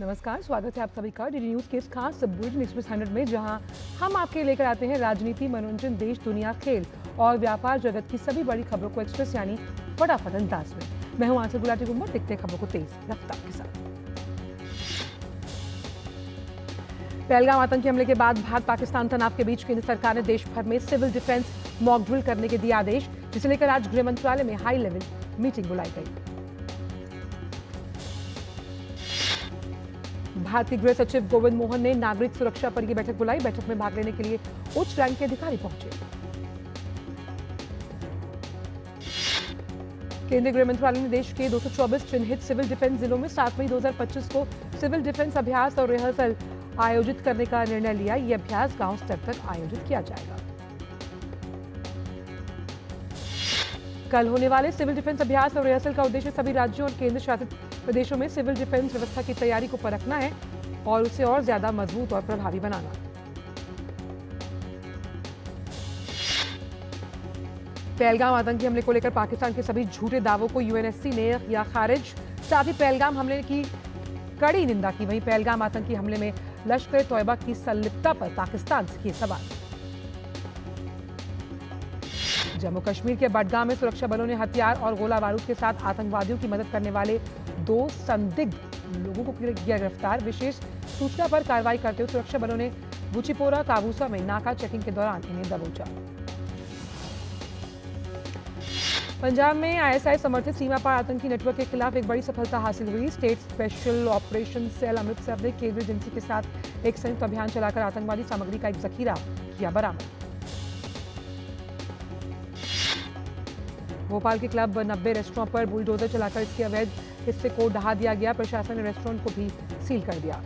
नमस्कार, स्वागत है आप सभी का डीडी न्यूज के इस खास बुलेटिन एक्सप्रेस 100 में, जहां हम आपके लेकर आते हैं राजनीति, मनोरंजन, देश, दुनिया, खेल और व्यापार जगत की सभी बड़ी खबरों को एक्सप्रेस यानी फटाफट अंदाज में। मैं हूं आंसर गुलाटी गुम्बर। देखते हैं खबरों को तेज रफ्तार के साथ। पहलगाम आतंकी हमले के बाद भारत पाकिस्तान तनाव के बीच केंद्र सरकार ने देश भर में सिविल डिफेंस मॉक ड्रिल करने के दिए आदेश, जिसे लेकर आज गृह मंत्रालय में हाई लेवल मीटिंग बुलाई गई। भारतीय गृह सचिव गोविंद मोहन ने नागरिक सुरक्षा पर यह बैठक बुलाई। बैठक में भाग लेने के लिए उच्च रैंक के अधिकारी पहुंचे। केंद्रीय गृह मंत्रालय ने देश के 224 चिन्हित सिविल डिफेंस जिलों में 7 मई 2025 को सिविल डिफेंस अभ्यास और रिहर्सल आयोजित करने का निर्णय लिया। यह अभ्यास गांव स्तर तक आयोजित किया जाएगा। कल होने वाले सिविल डिफेंस अभ्यास और रिहर्सल का उद्देश्य सभी राज्यों और केंद्र शासित प्रदेशों में सिविल डिफेंस व्यवस्था की तैयारी को परखना है और उसे और ज्यादा मजबूत और प्रभावी बनाना। पहलगाम आतंकी हमले को लेकर पाकिस्तान के सभी झूठे दावों को यूएनएससी ने किया खारिज। साथ ही पहलगाम हमले की कड़ी निंदा की। वहीं पहलगाम आतंकी हमले में लश्कर तोयबा की संलिप्तता पर पाकिस्तान से किए सवाल। जम्मू कश्मीर के बडगाम में सुरक्षा बलों ने हथियार और गोला बारूद के साथ आतंकवादियों की मदद करने वाले 2 संदिग्ध लोगों को किया गिरफ्तार। विशेष सूचना पर कार्रवाई करते हुए सुरक्षा बलों ने बुचीपोरा काबूसा में नाका चेकिंग के दौरान इन्हें दबोचा। पंजाब में आईएसआई समर्थित सीमा पार आतंकी नेटवर्क के खिलाफ एक बड़ी सफलता हासिल हुई। State special operation cell Amritsar ने केंद्रीय एजेंसी के साथ एक संयुक्त अभियान चलाकर आतंकवादी सामग्री का एक जखीरा किया बरामद। भोपाल के क्लब 90 रेस्टोरेंट पर बुलडोजर चलाकर इसके अवैध हिस्से को ढहा दिया गया। प्रशासन ने रेस्टोरेंट को भी सील कर दिया।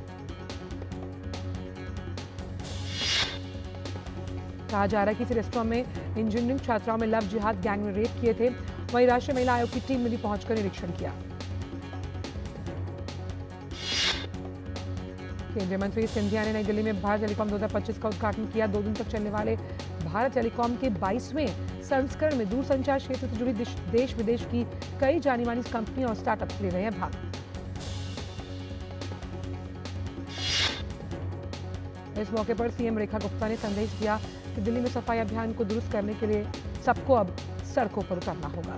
कहा जा रहा है कि इस रेस्टोरेंट में इंजीनियरिंग छात्राओं में लव जिहाद गैंग ने रेप किए थे। वहीं राष्ट्रीय महिला आयोग की टीम ने भी पहुंचकर निरीक्षण किया। केंद्रीय मंत्री सिंधिया ने नई दिल्ली में भारत टेलीकॉम 2025 का उद्घाटन किया। 2 दिन तक चलने वाले भारत टेलीकॉम के 22वें संस्करण में दूरसंचार क्षेत्र से जुड़ी देश विदेश की कई जानी मानी कंपनियां और स्टार्टअप्स ले रहे हैं भाग। इस मौके पर सीएम रेखा गुप्ता ने संदेश दिया कि दिल्ली में सफाई अभियान को दुरुस्त करने के लिए सबको अब सड़कों पर उतरना होगा।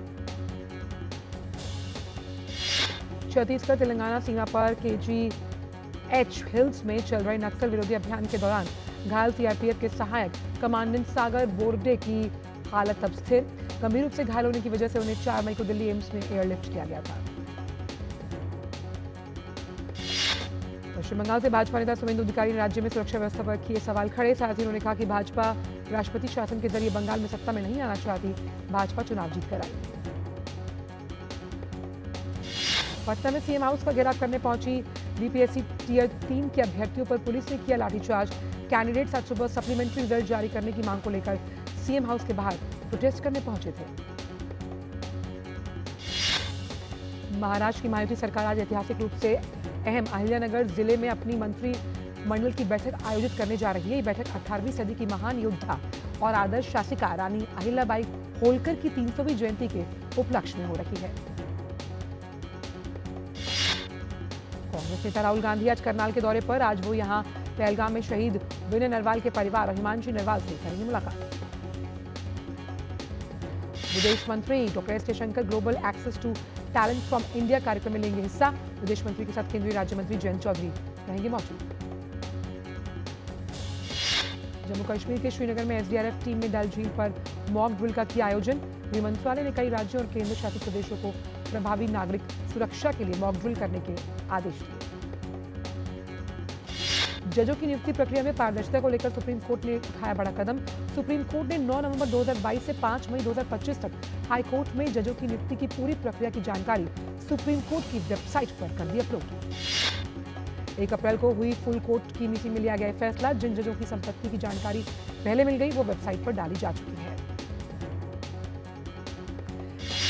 छत्तीसगढ़ तेलंगाना सीमा पर KGH हिल्स में चल रहे नक्सल विरोधी अभियान के दौरान घायल सीआरपीएफ के सहायक कमांडेंट सागर बोर्डे की हालत अब स्थिर। गंभीर रूप से घायल होने की वजह से उन्हें 4 मई को दिल्ली एम्स में एयरलिफ्ट किया गया था। पश्चिम बंगाल से भाजपा नेता शुभेंदु अधिकारी ने राज्य में सुरक्षा व्यवस्था पर किए सवाल खड़े। साथ ही उन्होंने कहा कि भाजपा राष्ट्रपति शासन के जरिए बंगाल में सत्ता में नहीं आना चाहती। भाजपा चुनाव जीत कर आई। पटना में सीएम हाउस का घेराव करने पहुंची बीपीएससी टियर 3 के अभ्यर्थियों पर पुलिस ने किया लाठीचार्ज। कैंडिडेट्स आज सुबह सप्लीमेंट्री रिजल्ट जारी करने की मांग को लेकर सीएम हाउस के बाहर प्रोटेस्ट करने पहुंचे थे। महाराष्ट्र की महायुति सरकार आज ऐतिहासिक रूप से अहम अहिल्यानगर जिले में अपनी मंत्रिमंडल की बैठक आयोजित करने जा रही है। ये बैठक 18वीं सदी की महान योद्धा और आदर्श शासिका रानी अहिल्याबाई होलकर की 300वीं जयंती के उपलक्ष्य में हो रही है। कांग्रेस नेता राहुल गांधी आज करनाल के दौरे पर। आज वो यहां पहलगाम में शहीद विनय नरवाल के परिवार और हिमांशु नरवाल से करेंगे मुलाकात। विदेश मंत्री doctor S Jaishankar global access to talent from India कार्यक्रम में लेंगे हिस्सा। विदेश मंत्री के साथ केंद्रीय राज्य मंत्री जयंत चौधरी रहेंगे मौजूद। जम्मू कश्मीर के श्रीनगर में एसडीआरएफ टीम ने डल झील पर मॉक ड्रिल का किया आयोजन। गृह मंत्रालय ने कई राज्यों और केंद्र शासित प्रदेशों को प्रभावी नागरिक सुरक्षा के लिए मॉक ड्रिल करने के आदेश दिए। जजों की नियुक्ति प्रक्रिया में पारदर्शिता को लेकर सुप्रीम कोर्ट ने उठाया बड़ा कदम। सुप्रीम कोर्ट ने 9 नवंबर 2022 से 5 मई 2025 तक हाई कोर्ट में जजों की नियुक्ति की पूरी प्रक्रिया की जानकारी सुप्रीम कोर्ट की वेबसाइट पर कर दी अपलोड। 1 अप्रैल को हुई फुल कोर्ट की मीटिंग में लिया गया फैसला। जिन जजों की संपत्ति की जानकारी पहले मिल गई वो वेबसाइट पर डाली जा चुकी है।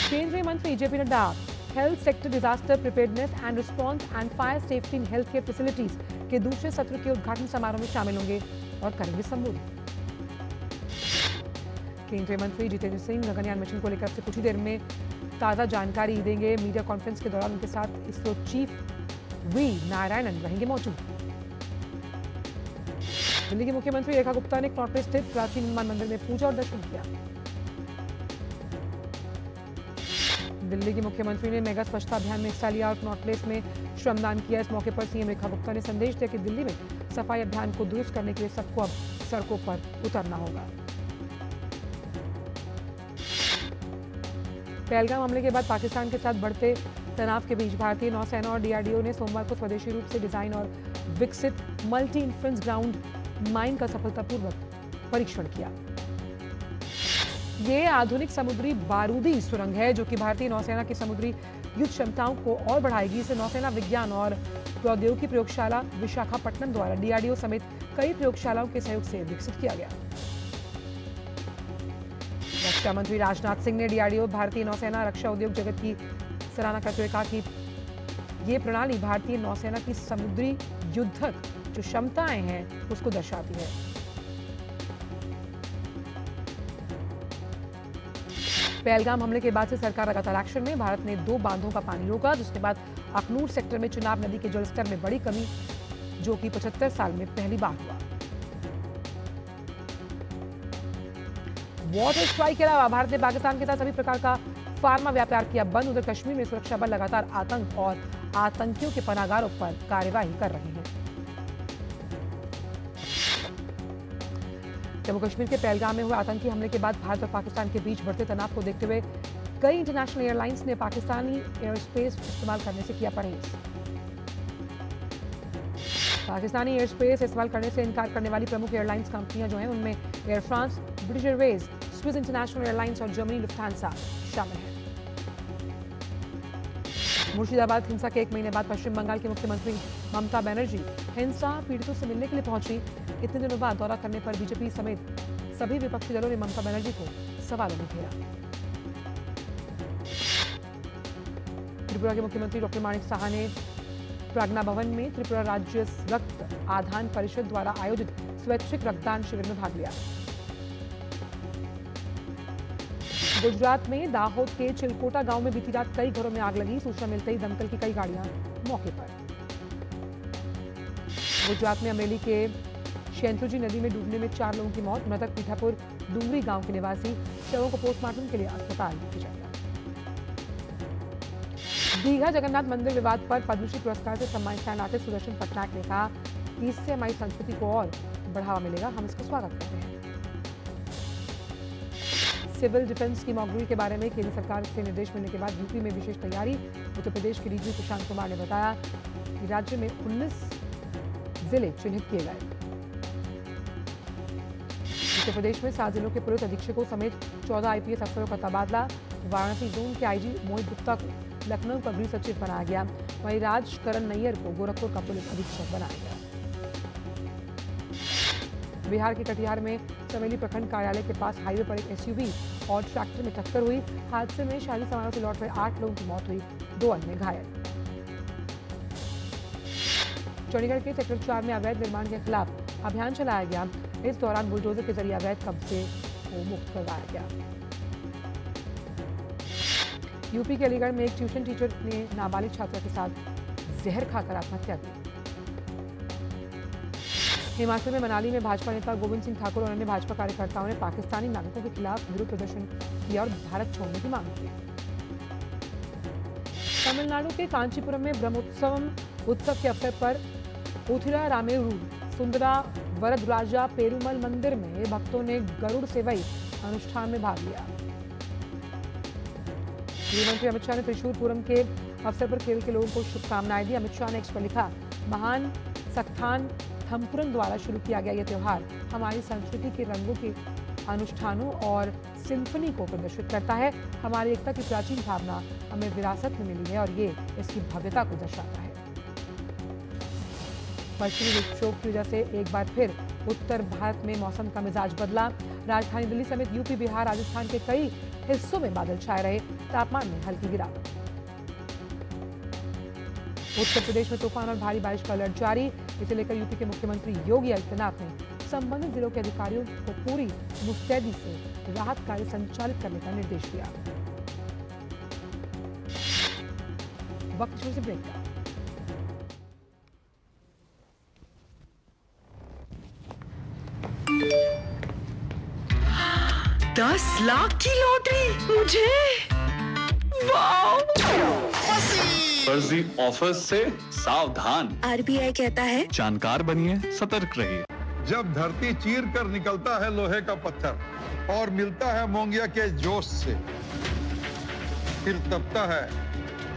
केंद्रीय मंत्री JP Nadda health sector disaster preparedness and response and fire safety in health care facilities के दूसरे सत्र के उद्घाटन समारोह में शामिल होंगे और करेंगे संबोधित। केंद्रीय मंत्री जितेंद्र सिंह गगनयान मिशन को लेकर से कुछ ही देर में ताज़ा जानकारी देंगे। मीडिया कॉन्फ्रेंस के दौरान उनके साथ इसरो चीफ वी नारायणन रहेंगे मौजूद। दिल्ली की मुख्यमंत्री रेखा गुप्ता ने कनॉट प्लेस स्थित प्राचीन हनुमान मंदिर में पूजा और दर्शन किया। दिल्ली की मुख्यमंत्री ने मेगा स्वच्छता अभियान में हिस्सा लिया और कनॉट प्लेस में श्रमदान किया। इस मौके पर सीएम रेखा गुप्ता ने संदेश दिया कि दिल्ली में सफाई अभियान को दुरुस्त करने के लिए सबको अब सड़कों पर उतरना होगा। पहलगाम हमले के बाद पाकिस्तान के साथ बढ़ते तनाव के बीच भारतीय नौसेना और डीआरडीओ ने सोमवार को स्वदेशी रूप से डिजाइन और विकसित मल्टी इंफ्रेंस ग्राउंड माइन का सफलतापूर्वक परीक्षण किया। ये आधुनिक समुद्री बारूदी सुरंग है जो कि भारतीय नौसेना की समुद्री युद्ध क्षमताओं को और बढ़ाएगी। इसे नौसेना विज्ञान और प्रौद्योगिकी प्रयोगशाला विशाखापट्टनम द्वारा डीआरडीओ समेत कई प्रयोगशालाओं के सहयोग से विकसित किया गया। रक्षा मंत्री राजनाथ सिंह ने डीआरडीओ भारतीय नौसेना रक्षा उद्योग जगत की सराहना करते हुए कहा कि ये प्रणाली भारतीय नौसेना की समुद्री युद्धक जो क्षमताएं हैं उसको दर्शाती है। पहलगाम हमले के बाद से सरकार लगातार एक्शन में। भारत ने 2 बांधों का पानी रोका जिसके बाद अखनूर सेक्टर में चुनाव नदी के जलस्तर में बड़ी कमी जो कि 75 साल में पहली बार हुआ। वाटर स्ट्राइक के अलावा भारत ने पाकिस्तान के साथ सभी प्रकार का फार्मा व्यापार किया बंद। उधर कश्मीर में सुरक्षा बल लगातार आतंक और आतंकियों के पनागारों पर कार्यवाही कर रहे हैं। जम्मू कश्मीर के पहलगाम में हुए आतंकी हमले के बाद भारत और पाकिस्तान के बीच बढ़ते तनाव को देखते हुए कई इंटरनेशनल एयरलाइंस ने पाकिस्तानी एयर स्पेस इस्तेमाल करने से किया परहेज। पाकिस्तानी एयर स्पेस इस्तेमाल करने से इनकार करने वाली प्रमुख एयरलाइंस कंपनियां जो हैं उनमें air France, British Airways, Swiss international airlines और जर्मनी लुफ्थांसा शामिल हैं। मुर्शिदाबाद हिंसा के 1 महीने बाद पश्चिम बंगाल की मुख्यमंत्री ममता बनर्जी हिंसा पीड़ितों से मिलने के लिए पहुंची। इतने दिनों बाद दौरा करने पर बीजेपी समेत सभी विपक्षी दलों ने ममता बनर्जी को सवालों में घेरा। त्रिपुरा के मुख्यमंत्री डॉक्टर माणिक साहा ने प्राज्ञा भवन में त्रिपुरा राज्य रक्त आदान परिषद द्वारा आयोजित स्वैच्छिक रक्तदान शिविर में भाग लिया। गुजरात में दाहोद के चिलकोटा गांव में बीती रात कई घरों में आग लगी। सूचना मिलते ही दमकल की कई गाड़ियां मौके पर। गुजरात में अमरेली के शेंतुजी नदी में डूबने में 4 लोगों की मौत। मृतक पीठापुर डूंगरी गांव के निवासी, शवों को पोस्टमार्टम के लिए अस्पताल भेजा गया। दीघा जगन्नाथ मंदिर विवाद पर पद्मश्री पुरस्कार से सम्मानित स्टैंड आर्टिस्ट सुदर्शन पटनायक ने कहा कि इससे हमारी संस्कृति को और बढ़ावा मिलेगा, हम इसका स्वागत करते हैं। सिविल डिफेंस की मॉक ड्रिल के बारे में केंद्र सरकार से निर्देश मिलने के बाद यूपी में विशेष तैयारी। उत्तर प्रदेश के डीजी प्रशांत कुमार ने बताया कि राज्य में 19 जिले चिन्हित किए गए। उत्तर प्रदेश में 7 जिलों के पुलिस अधीक्षकों समेत 14 आईपीएस अफसरों का तबादला। वाराणसी जोन के आईजी मोहित गुप्ता को लखनऊ का गृह सचिव बनाया गया। वहीं राजकरण नैयर को गोरखपुर का पुलिस अधीक्षक बनाया गया। बिहार के कटिहार में चमेली प्रखंड कार्यालय के पास हाईवे पर एक एसयूवी और ट्रैक्टर में टक्कर हुई। हादसे में शादी समारोह से लौट रहे 8 लोगों की मौत हुई, 2 अन्य घायल। चंडीगढ़ के सेक्टर 4 में अवैध निर्माण के खिलाफ अभियान चलाया गया। इस दौरान बुलडोजर के जरिए अवैध कब्जे को मुक्त करवाया गया। यूपी के अलीगढ़ में एक ट्यूशन टीचर ने नाबालिग छात्रा के साथ जहर खाकर आत्महत्या की। हिमाचल में मनाली में भाजपा नेता गोविंद सिंह ठाकुर और अन्य भाजपा कार्यकर्ताओं ने पाकिस्तानी नागरिकों के खिलाफ विरोध प्रदर्शन किया और भारत छोड़ने की मांग की। तमिलनाडु के कांचीपुरम में ब्रह्मोत्सवम उत्सव के अवसर पर उथिरा रामेरू सुंदरा वरदराजा पेरुमल मंदिर में भक्तों ने गरुड़ सेवई अनुष्ठान में भाग लिया। गृहमंत्री अमित शाह ने त्रिशूर पूरम के अवसर पर केरल के लोगों को शुभकामनाएं दी। अमित शाह ने एक्स पर लिखा, महान सक्थान थम्पुरन द्वारा शुरू किया गया यह त्योहार हमारी संस्कृति के रंगों के अनुष्ठानों और सिम्फनी को प्रदर्शित करता है। हमारी एकता की प्राचीन भावना हमें विरासत में मिली है और ये इसकी भव्यता को दर्शाता है। पश्चिमी विक्षोभ की वजह से एक बार फिर उत्तर भारत में मौसम का मिजाज बदला। राजधानी दिल्ली समेत यूपी, बिहार, राजस्थान के कई हिस्सों में बादल छाए रहे। तापमान में हल्की गिरावट। उत्तर प्रदेश में तूफान और भारी बारिश का अलर्ट जारी। इसे लेकर यूपी के मुख्यमंत्री योगी आदित्यनाथ ने संबंधित जिलों के अधिकारियों को पूरी मुस्तैदी से राहत कार्य संचालित करने का निर्देश दिया। वक्त से ब्रेक का। 10 लाख की लॉटरी मुझे। वाओ! फर्जी ऑफर से सावधान। आरबीआई कहता है जानकार बनिए, सतर्क रहिए। जब धरती चीर कर निकलता है लोहे का पत्थर और मिलता है मोंगिया के जोश से, फिर तपता है,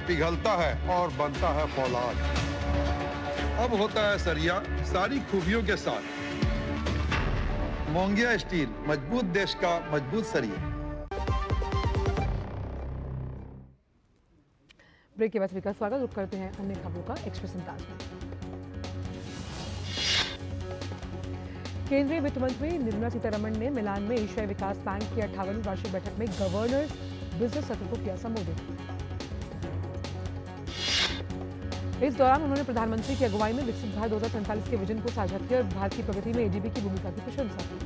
पिघलता है और बनता है फौलाद। अब होता है सरिया सारी खूबियों के साथ। मोंगिया स्टील, मजबूत देश का मजबूत सरिया। ब्रेक के बाद सभी का स्वागत। रुक करते हैं अन्य खबरों का एक्सप्रेस अंदाज में। केंद्रीय वित्त मंत्री निर्मला सीतारमण ने मिलान में एशियाई विकास बैंक की 58वीं वार्षिक बैठक में गवर्नर्स बिजनेस सत्र को किया संबोधित। इस दौरान उन्होंने प्रधानमंत्री की अगुवाई में विकसित भारत 2047 के विजन को साझा किया और भारत की प्रगति में एडीबी की भूमिका की प्रशंसा की।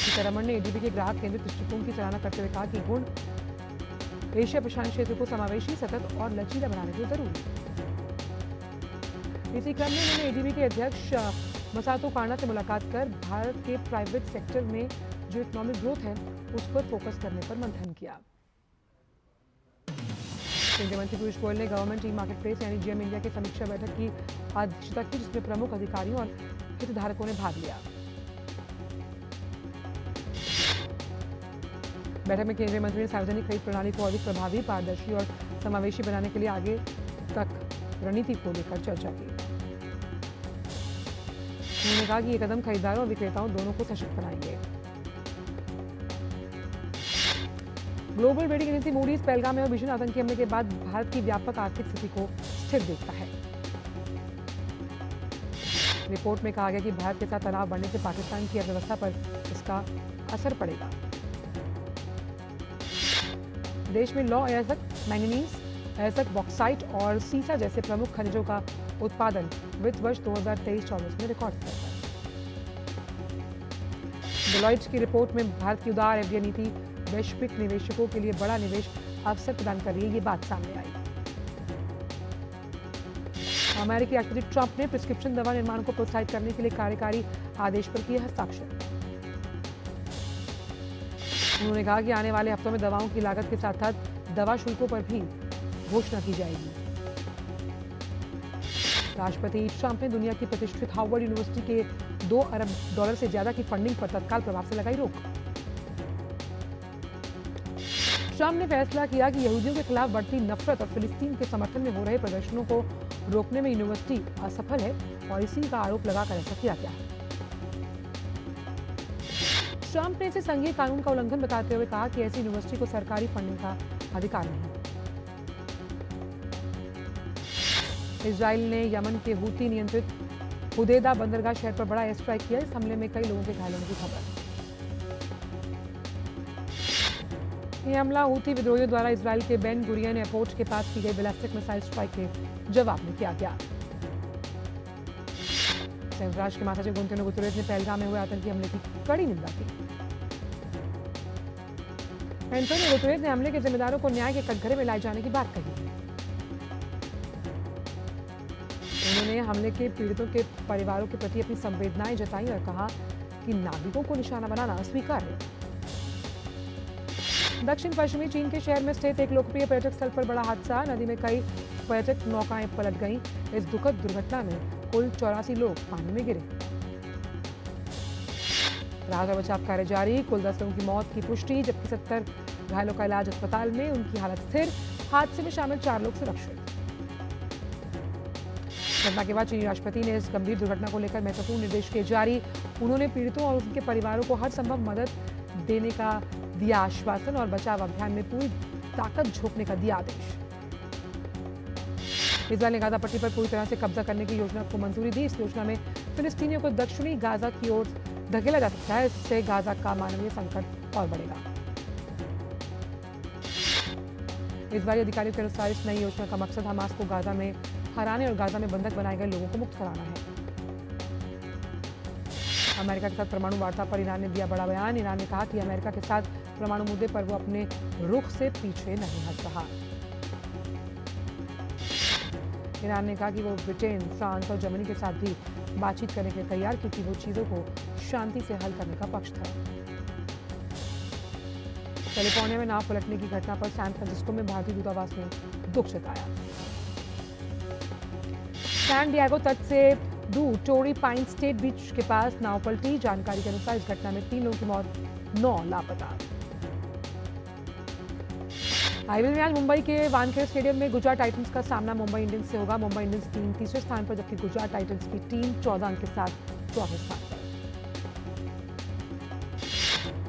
सीतारमण ने एडीबी के ग्राहक केंद्रित दृष्टिकोण की सराहना करते हुए कहा कि गुण एशिया प्रशांत क्षेत्र को समावेशी, सतत और लचीला बनाने की जरूरी। इसी क्रम में उन्होंने एडीबी के अध्यक्ष मसातो काना से मुलाकात कर भारत के प्राइवेट सेक्टर में जो इकोनॉमिक ग्रोथ है उस पर फोकस करने पर मंथन किया। केंद्रीय मंत्री पीयूष गोयल ने गवर्नमेंट ई मार्केट प्लेस यानी जीएम इंडिया की समीक्षा बैठक की अध्यक्षता की, जिसमें प्रमुख अधिकारियों और हितधारकों ने भाग लिया। बैठक में केंद्रीय मंत्री ने सार्वजनिक खरीद प्रणाली को अधिक प्रभावी, पारदर्शी और समावेशी बनाने के लिए आगे तक रणनीति को लेकर चर्चा की। उन्होंने कहा कि ये कदम खरीदारों और विक्रेताओं दोनों को सशक्त बनाएंगे। Global rating agency Moody's Pahalgam और भीषण आतंकी हमले के बाद भारत की व्यापक आर्थिक स्थिति को स्थिर देखता है। रिपोर्ट में कहा गया कि भारत के साथ तनाव बढ़ने से पाकिस्तान की अर्थव्यवस्था पर इसका असर पड़ेगा। देश में लौह अयस्क, मैंगनीज, अयस्क, बॉक्साइट और सीसा जैसे प्रमुख खनिजों का उत्पादन वित्त वर्ष 2023-24 में रिकॉर्ड स्तर पर। डेलॉइट की रिपोर्ट में भारत की उदार एफडीआई नीति वैश्विक निवेशकों के लिए बड़ा निवेश अवसर प्रदान कर रही है, ये बात सामने आई। अमेरिकी राष्ट्रपति ट्रंप ने प्रिस्क्रिप्शन दवा निर्माण को प्रोत्साहित करने के लिए कार्यकारी आदेश पर किए हस्ताक्षर। उन्होंने कहा कि आने वाले हफ्तों में दवाओं की लागत के साथ साथ दवा शुल्कों पर भी घोषणा की जाएगी। राष्ट्रपति ट्रंप ने दुनिया की प्रतिष्ठित हार्वर्ड यूनिवर्सिटी के $2 अरब से ज्यादा की फंडिंग पर तत्काल प्रभाव से लगाई रोक। ट्रंप ने फैसला किया कि यहूदियों के खिलाफ बढ़ती नफरत और फिलिस्तीन के समर्थन में हो रहे प्रदर्शनों को रोकने में यूनिवर्सिटी असफल है और इसी का आरोप लगाकर ऐसा किया गया है। ट्रंप ने इसे संघीय कानून का उल्लंघन बताते हुए कहा कि ऐसी यूनिवर्सिटी को सरकारी फंडिंग का अधिकार नहीं। इजराइल ने यमन के हूती नियंत्रित हुदैदा बंदरगाह शहर पर बड़ा एयर स्ट्राइक किया। इस हमले में कई लोगों के घायल होने की खबर। यह हमला हूती विद्रोहियों द्वारा इजराइल के बेन गुरियन एयरपोर्ट के पास की गई बैलिस्टिक मिसाइल स्ट्राइक के जवाब में किया गया। संयुक्त राष्ट्र के महासचिव एंटोनियो गुतेरेस ने पहलगाम में हुए आतंकी हमले की कड़ी निंदा की। एंटोनियो गुतेरेस ने हमले के जिम्मेदारों को न्याय के कटघरे में लाए जाने की बात कही। उन्होंने हमले के पीड़ितों के परिवारों के प्रति अपनी संवेदनाएं जताई और कहा कि नागरिकों को निशाना बनाना अस्वीकार्य है। दक्षिण पश्चिमी चीन के शहर में स्थित एक लोकप्रिय पर्यटक स्थल पर बड़ा हादसा। नदी में कई पर्यटक नौकाएं पलट गईं। इस दुखद दुर्घटना में कुल 84 लोग पानी में गिरे। राहत और बचाव कार्य जारी। कुल 10 लोगों की मौत की पुष्टि, जबकि 70 घायलों का इलाज अस्पताल में, उनकी हालत स्थिर। हादसे में शामिल 4 लोग सुरक्षित। घटना के बाद चीनी राष्ट्रपति ने इस गंभीर दुर्घटना को लेकर महत्वपूर्ण निर्देश किए जारी। उन्होंने पीड़ितों और उनके परिवारों को हर संभव मदद देने का दिया आश्वासन और बचाव अभियान में पूरी ताकत झोंकने का दिया आदेश। इजराइल ने गाजा पट्टी पर पूरी तरह से कब्जा करने की योजना को मंजूरी दी। इस योजना में फिलिस्तीनियों को दक्षिणी गाजा की ओर धकेला जा सकता है। इससे गाजा का मानवीय संकट और बढ़ेगा। इजरायली अधिकारियों के अनुसार इस नई योजना का मकसद हमास को गाजा में हराने और गाजा में बंधक बनाए गए लोगों को मुक्त कराना है। अमेरिका के साथ परमाणु वार्ता पर ईरान ने दिया बड़ा बयान। ईरान ने कहा कि अमेरिका के साथ परमाणु मुद्दे पर वो अपने रुख से पीछे नहीं हट रहा। ईरान ने कहा कि वो ब्रिटेन, फ्रांस और जर्मनी के साथ भी बातचीत करने के लिए तैयार, क्योंकि वो चीजों को शांति से हल करने का पक्ष था। कैलिफोर्निया में नाव पलटने की घटना पर सैन फ्रांसिस्को में भारतीय दूतावास ने दुख जताया। सैन डिएगो तट से दूर टोरी पाइन स्टेट बीच के पास नाव पलटी। जानकारी के अनुसार इस घटना में 3 लोगों की मौत, 9 लापता। आईपीएल में आज मुंबई के वानखेड़े स्टेडियम में गुजरात टाइटंस का सामना मुंबई इंडियंस से होगा। मुंबई इंडियंस टीम तीसरे स्थान पर, जबकि गुजरात टाइटंस की टीम 14 अंक के साथ चौथे स्थान पर।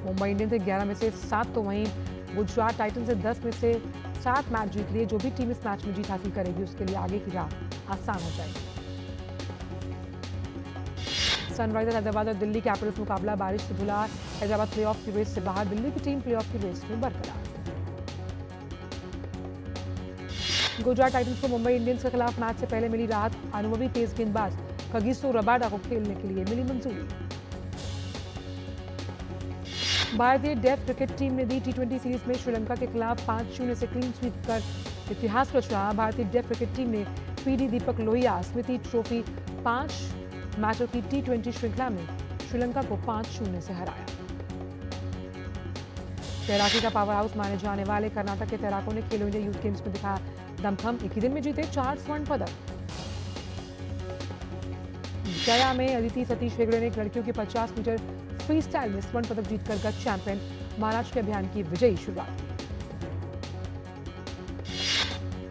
मुंबई इंडियंस से 11 में से 7 तो वहीं गुजरात टाइटंस से 10 में से 7 मैच जीत लिए। जो भी टीम इस मैच में जीत हासिल करेगी उसके लिए आगे की राह आसान हो जाएगी। सनराइजर्स हैदराबाद और दिल्ली कैपिटल्स मुकाबला बारिश से धुला। हैदराबाद प्लेऑफ की रेस से बाहर, दिल्ली की टीम प्लेऑफ की रेस में बरकरार। गुजरात टाइटंस को मुंबई इंडियंस के खिलाफ मैच से पहले मिली राहत। अनुभवी तेज गेंदबाज कगिसो रबाडा को खेलने के लिए मिली मंजूरी। भारतीय डेफ क्रिकेट टीम ने दी टी20 सीरीज में श्रीलंका के खिलाफ 5-0 से क्लीन स्वीप कर इतिहास रचा। भारतीय डेफ क्रिकेट टीम ने पीडी दीपक लोहिया स्मृति ट्रॉफी 5 मैचों की टी20 श्रृंखला में श्रीलंका को 5-0 से हराया। तैराकी का पावर हाउस माने जाने वाले कर्नाटक के तैराकों ने खेलो इंडिया यूथ गेम्स में दिखाया दमखम। एक ही दिन में जीते 4 स्वर्ण पदक। गया में अदिति सतीश हेगड़े ने लड़कियों के 50 मीटर फ्री स्टाइल में स्वर्ण पदक जीतकर गत चैंपियन महाराष्ट्र के अभियान की विजयी शुरुआत की।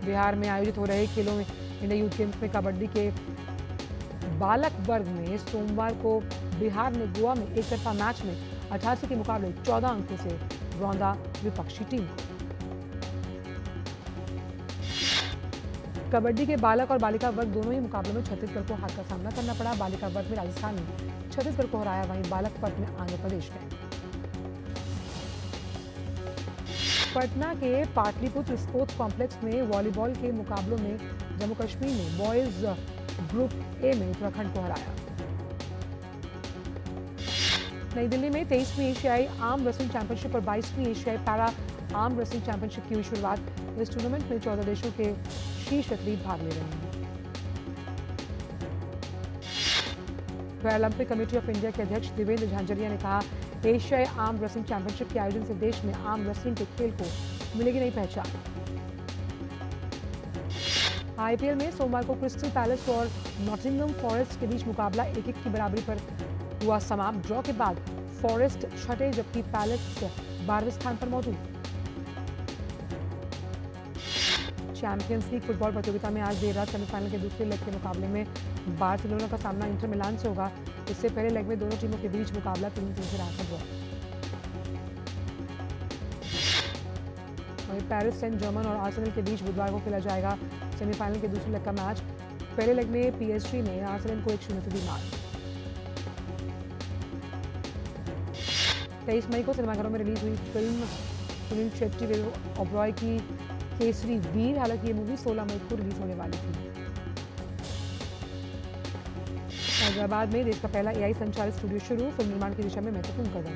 बिहार में आयोजित हो रहे खेलो इंडिया यूथ गेम्स में कबड्डी के बालक वर्ग में सोमवार को बिहार ने गोवा में एक तरफा मैच में 88 के मुकाबले 14 अंकों से रौंदा विपक्षी टीम को। कबड्डी के बालक और बालिका वर्ग दोनों ही मुकाबलों में छत्तीसगढ़ को हार का सामना करना पड़ा। बालिका वर्ग में राजस्थान ने छत्तीसगढ़ को हराया, वहीं बालक वर्ग में आंध्र प्रदेश ने। पटना के पाटलिपुत्र स्पोर्ट्स कॉम्प्लेक्स में वॉलीबॉल के मुकाबलों में जम्मू कश्मीर ने बॉयज ग्रुप ए में उत्तराखंड को हराया। नई दिल्ली में 23वीं एशियाई आर्म रेसलिंग चैंपियनशिप और 22वीं एशियाई पैरा आर्म रेसलिंग चैंपियनशिप की हुई शुरुआत। इस टूर्नामेंट में 14 देशों के शीर्ष एथलीट भाग ले रहे हैं। पैरालंपिक कमेटी ऑफ इंडिया के अध्यक्ष देवेंद्र झांझरिया ने कहा, एशियाई आर्म रेसलिंग चैंपियनशिप के आयोजन से देश में आर्म रेसलिंग के खेल को मिलेगी नई पहचान। आईपीएल में सोमवार को क्रिस्टल पैलेस और नॉटिंघम फॉरेस्ट के बीच मुकाबला 1-1 की बराबरी पर हुआ समाप्त। ड्रॉ के बाद फॉरेस्ट 6ठे जबकि पैलेस 12वें स्थान पर मौजूद। चैंपियंस लीग फुटबॉल प्रतियोगिता में आज देर रात सेमीफाइनल के दूसरे लेग के मुकाबले में बार्सिलोना का सामना इंटर मिलान से होगा। इससे पहले लेग में दोनों टीमों के बीच मुकाबला 3-3 से रहा था ड्रॉ। वहीं पेरिस सेंट जर्मन और आर्सेनल के बीच बुधवार को खेला जाएगा सेमीफाइनल के दूसरे लेग का मैच। पहले लेग में पीएसजी ने आर्सेनल को 1-0 से दी मात। 23 मई को सिनेमाघरों में रिलीज हुई फिल्म सुनील शेट्टी व ओबरॉय की केसरी वीर, हालांकि ये मूवी 16 मई को रिलीज होने वाली थी। हैदराबाद में देश का पहला एआई संचालित स्टूडियो शुरू, फिल्म निर्माण की दिशा में महत्वपूर्ण कदम।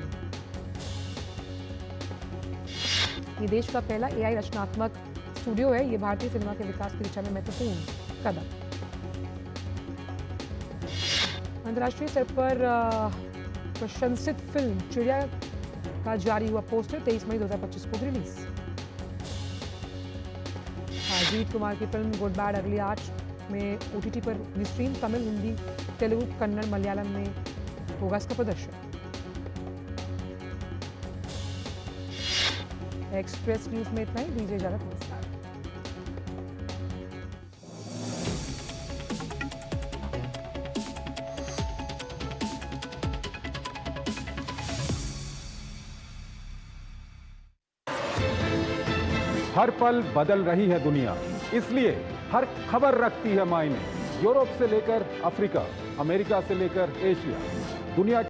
ये देश का पहला एआई रचनात्मक स्टूडियो है। ये भारतीय सिनेमा के विकास की दिशा में महत्वपूर्ण कदम। अंतर्राष्ट्रीय स्तर पर प्रशंसित फिल्म चिड़िया का जारी हुआ पोस्टर 23 मई 2025 को रिलीज। अजीत कुमार की फिल्म गुड बैड अगली 8 में ओटीटी पर स्ट्रीम। तमिल, हिंदी, तेलुगु, कन्नड़, मलयालम में होगा इसका प्रदर्शन। एक्सप्रेस न्यूज में इतना ही। दीजिए इजाजत, नमस्कार। हर पल बदल रही है दुनिया, इसलिए हर खबर रखती है मायने। यूरोप से लेकर अफ्रीका, अमेरिका से लेकर एशिया, दुनिया